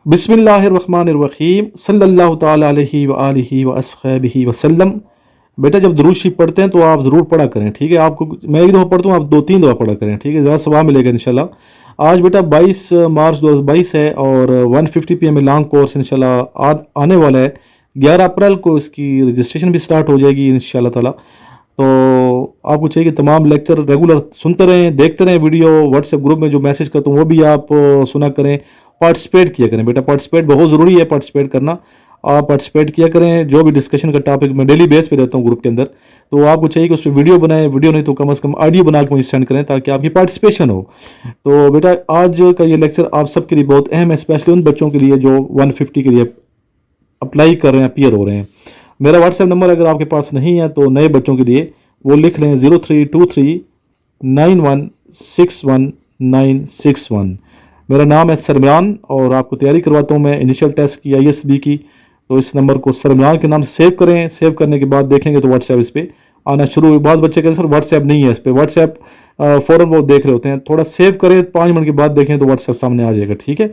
बिस्मिल्लाहिर्रहमानिर्रहीम सल्लल्लाहु ताला अलैहि व आलिहि व अस्हबिहि वसल्लम। बेटा जब दुरूद शरीफ पढ़ते हैं तो आप ज़रूर पढ़ा करें, ठीक है। आपको मैं एक दफ़ा पढ़ता हूँ, आप 2-3 दफ़ा पढ़ा करें, ठीक है। ज़्यादा सवाब मिलेगा इंशाल्लाह। आज बेटा 22 मार्च 2022 है और 150 PM में लॉन्ग कोर्स इंशाल्लाह आने वाला है। 11 अप्रैल को इसकी रजिस्ट्रेशन भी स्टार्ट हो जाएगी इंशाल्लाह ताला। तो आपको चाहिए कि तमाम लेक्चर रेगुलर सुनते रहें, देखते रहें वीडियो। व्हाट्सएप ग्रुप में जो मैसेज करता हूँ वो भी आप सुना करें, पार्टिसिपेट किया करें। बेटा पार्टिसिपेट बहुत ज़रूरी है, पार्टिसिपेट करना। आप पार्टिसिपेट किया करें। जो भी डिस्कशन का टॉपिक मैं डेली बेस पे देता हूँ ग्रुप के अंदर, तो आपको चाहिए कि उस पर वीडियो बनाएं, वीडियो नहीं तो कम से कम ऑडियो बना के मुझे सेंड करें ताकि आपकी पार्टिसिपेशन हो। तो बेटा आज का ये लेक्चर आप सबके लिए बहुत अहम है, स्पेशली उन बच्चों के लिए जो 150 के लिए अप्लाई कर रहे हैं, अपीयर हो रहे हैं। मेरा व्हाट्सएप नंबर अगर आपके पास नहीं है तो नए बच्चों के लिए वो लिख लें 0323916191। मेरा नाम है सरमयान और आपको तैयारी करवाता हूँ मैं इनिशियल टेस्ट की, ISB की। तो इस नंबर को सरमयान के नाम से सेव करें। सेव करने के बाद देखेंगे तो व्हाट्सएप इस पर आना शुरू। बाद बच्चे कहते हैं सर व्हाट्सएप नहीं है इस पर। व्हाट्सएप फ़ौरन वो देख रहे होते हैं, थोड़ा सेव करें, 5 मिनट के बाद देखें तो व्हाट्सएप सामने आ जाएगा, ठीक है।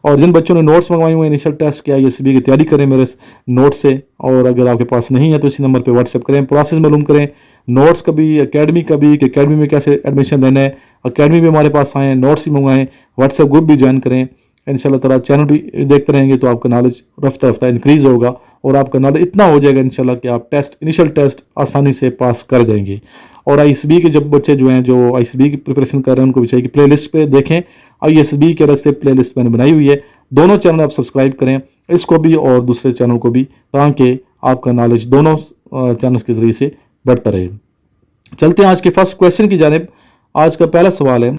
और जिन बच्चों ने नोट्स मंगवाए हुए हैं इनिशियल टेस्ट किया, ISB की तैयारी करें मेरे नोट से। और अगर आपके पास नहीं है तो इसी नंबर पे व्हाट्सएप करें, प्रोसेस मालूम करें नोट्स का भी, एकेडमी का भी, कि एकेडमी में कैसे एडमिशन लेना है। एकेडमी में हमारे पास आएँ, नोट्स भी मंगवाएं, व्हाट्सएप ग्रुप भी ज्वाइन करें। इंशाल्लाह ताला चैनल भी देखते रहेंगे तो आपका नॉलेज रफ्ता रफ्ता इंक्रीज होगा और आपका नॉलेज इतना हो जाएगा इंशाल्लाह कि आप इनिशियल टेस्ट आसानी से पास कर जाएंगे। और ISB के जब बच्चे जो हैं जो ISB की प्रिपरेशन कर रहे हैं उनको भी चाहिए कि प्ले लिस्ट पर देखें। ISB के अलग से प्ले लिस्ट मैंने बनाई हुई है, दोनों चैनल आप सब्सक्राइब करें, इसको भी और दूसरे चैनल को भी, ताकि आपका नॉलेज दोनों चैनल्स के ज़रिए से बढ़ता रहे। चलते हैं आज के फर्स्ट क्वेश्चन की जानिब। आज का पहला सवाल है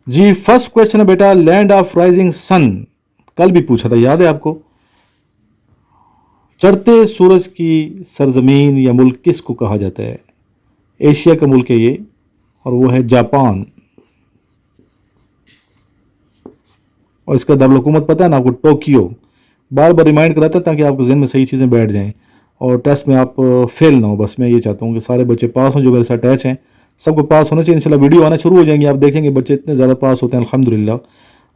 जी, फर्स्ट क्वेश्चन है बेटा, लैंड ऑफ राइजिंग सन। कल भी पूछा था, याद है आपको। चढ़ते सूरज की सरजमीन या मुल्क किसको कहा जाता है? एशिया का मुल्क है ये और वो है जापान। और इसका दारुल-हुकूमत पता है ना आपको, टोक्यो। बार बार रिमाइंड कराता है ताकि आपके जहन में सही चीज़ें बैठ जाएं और टेस्ट में आप फेल ना हो। बस मैं ये चाहता हूँ कि सारे बच्चे पास हों जो मेरे साथ अटैच हैं, सबको पास होना चाहिए। इंशाल्लाह वीडियो आना शुरू हो जाएंगे, आप देखेंगे बच्चे इतने ज़्यादा पास होते हैं अल्हम्दुलिल्लाह,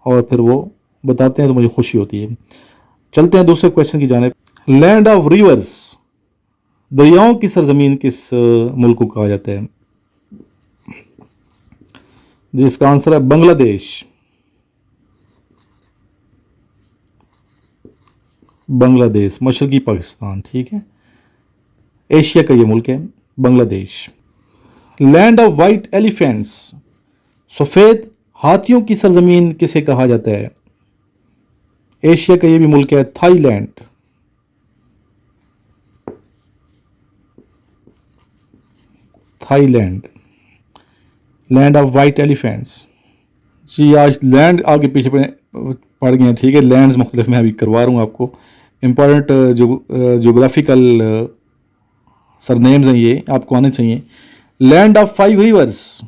और फिर वो बताते हैं तो मुझे खुशी होती है। चलते हैं दूसरे क्वेश्चन की जानिब। लैंड ऑफ रिवर्स, दरियाओं की सरजमीन किस मुल्क को कहा जाता है? जिसका आंसर है बांग्लादेश। बांग्लादेश, मशरकी पाकिस्तान, ठीक है। एशिया का ये मुल्क है Bangladesh. Land of white elephants, सफ़ेद हाथियों की सरजमीन किसे कहा जाता है? एशिया का ये भी मुल्क है Thailand. Thailand, land of white elephants. जी आज लैंड आगे पीछे पड़ गए हैं, ठीक है। लैंड्स मुख्तलिफ मैं अभी करवा रहा हूँ आपको। इंपॉर्टेंट जोग्राफिकल सरनेम्स हैं ये, आपको आने चाहिए। लैंड ऑफ 5 रिवर्स,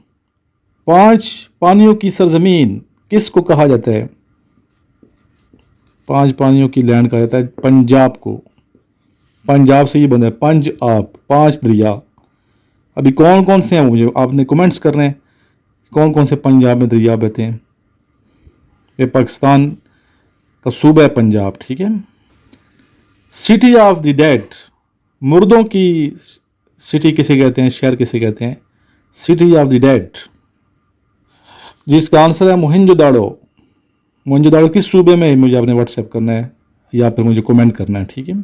5 पानियों की सरजमीन किसको कहा जाता है? 5 पानियों की लैंड कहा जाता है पंजाब को। पंजाब से ये बंदा है पंजाब, 5 दरिया। अभी कौन कौन से हैं मुझे आपने कमेंट्स करने हैं, कौन कौन से पंजाब में दरिया बहते हैं। ये पाकिस्तान का सूबा है पंजाब, ठीक है। सिटी ऑफ द डेड, मुर्दों की सिटी किसे कहते हैं, शहर किसे कहते हैं? सिटी ऑफ द डेड, जिसका आंसर है मोहनजोदाड़ो। मोहनजोदाड़ो किस सूबे में, मुझे आपने व्हाट्सएप करना है या फिर मुझे कमेंट करना है, ठीक है।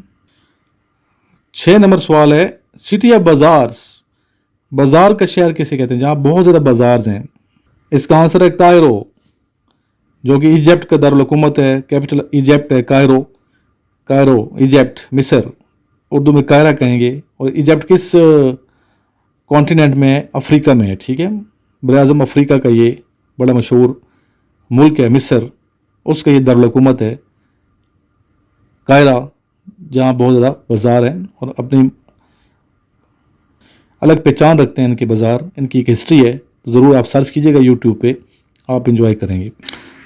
6 नंबर सवाल है, सिटी ऑफ बाजार्स, बाजार का शहर किसे कहते हैं जहाँ बहुत ज़्यादा बाजार्स हैं? इसका आंसर है कायरो, जो कि इजिप्ट का दारुल-हुकूमत है। कैपिटल इजिप्ट है, कायरो। कायरो इजिप्ट, मिस्र, उर्दू में कायरा कहेंगे। और इजिप्ट किस कॉन्टिनेंट में है? अफ्रीका में है, ठीक है। बराज़म अफ्रीका का ये बड़ा मशहूर मुल्क है मिस्र, उसका ये दारुल-हुकूमत है कायरा, जहाँ बहुत ज़्यादा बाज़ार हैं और अपनी अलग पहचान रखते हैं इनके बाज़ार। इनकी एक हिस्ट्री है, तो ज़रूर आप सर्च कीजिएगा यूट्यूब पे, आप इंजॉय करेंगे।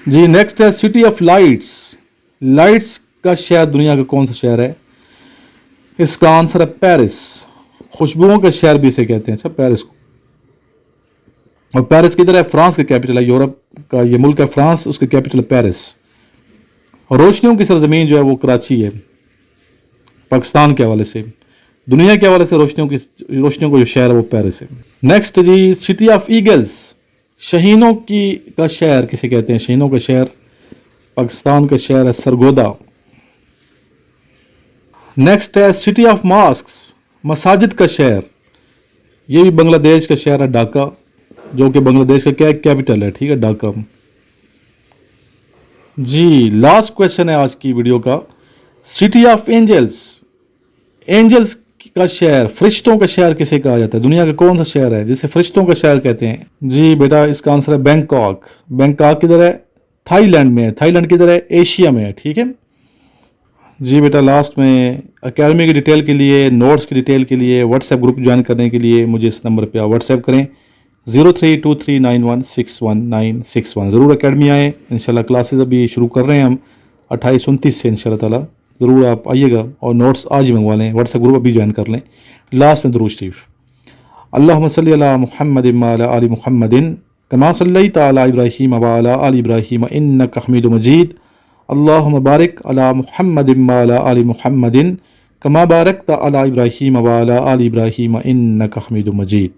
जी नेक्स्ट है सिटी ऑफ लाइट्स। लाइट्स का शहर दुनिया का कौन सा शहर है? इसका आंसर है पेरिस। खुशबुओं का शहर भी इसे कहते हैं, अच्छा, पेरिस को। और पेरिस किधर है? फ्रांस की कैपिटल है, यूरोप का ये मुल्क है फ्रांस, उसकी कैपिटल है पेरिस। और रोशनियों की सरजमीन जो है वो कराची है, पाकिस्तान के हवाले से। दुनिया के हवाले से रोशनियों को जो शहर है वो पेरिस है। नेक्स्ट जी, सिटी ऑफ ईगल्स, शहीनों की का शहर किसे कहते हैं? शहीनों का शहर, पाकिस्तान का शहर है सरगोदा। नेक्स्ट है सिटी ऑफ मॉस्क्स, मसाजिद का शहर, ये भी बांग्लादेश का शहर है ढाका, जो कि बांग्लादेश का क्या कैपिटल है, ठीक है, ढाका। जी लास्ट क्वेश्चन है आज की वीडियो का, सिटी ऑफ एंजल्स, एंजल्स का शहर, फरिश्तों का शहर किसे कहा जाता है? दुनिया का कौन सा शहर है जिसे फरिश्तों का शहर कहते हैं? जी बेटा इसका आंसर है बैंकॉक। बैंकॉक किधर है? थाईलैंड में है। थाईलैंड किधर है? एशिया में है, ठीक है। जी बेटा लास्ट में एकेडमी की डिटेल के लिए, नोट्स की डिटेल के लिए, व्हाट्सएप ग्रुप ज्वाइन करने के लिए मुझे इस नंबर पे आप व्हाट्सएप करें 0323916191। ज़रूर एकेडमी आएँ, इंशाल्लाह क्लासेस अभी शुरू कर रहे हैं हम 28-29 से इंशाल्लाह ताला। ज़रूर आप आइएगा और नोट्स आज ही मंगवा लें, व्हाट्सएप ग्रुप अभी ज्वाइन कर लें। लास्ट में दुरूद शरीफ, अल्लाहुम्मा सल्ली अला मुहम्मदिन व अला आलि मुहम्मदिन कमा सल्लैता अला इब्राहीम व अला आलि इब्राहीम इन्नका हमीदुम मजीद। अल्लाहुम्मा बारिक अला मुहम्मदिन व अला आलि मुहम्मदिन कमा बारकता अला इब्राहीम व अला आलि इब्राहीम इन्नका हमीदुम मजीद।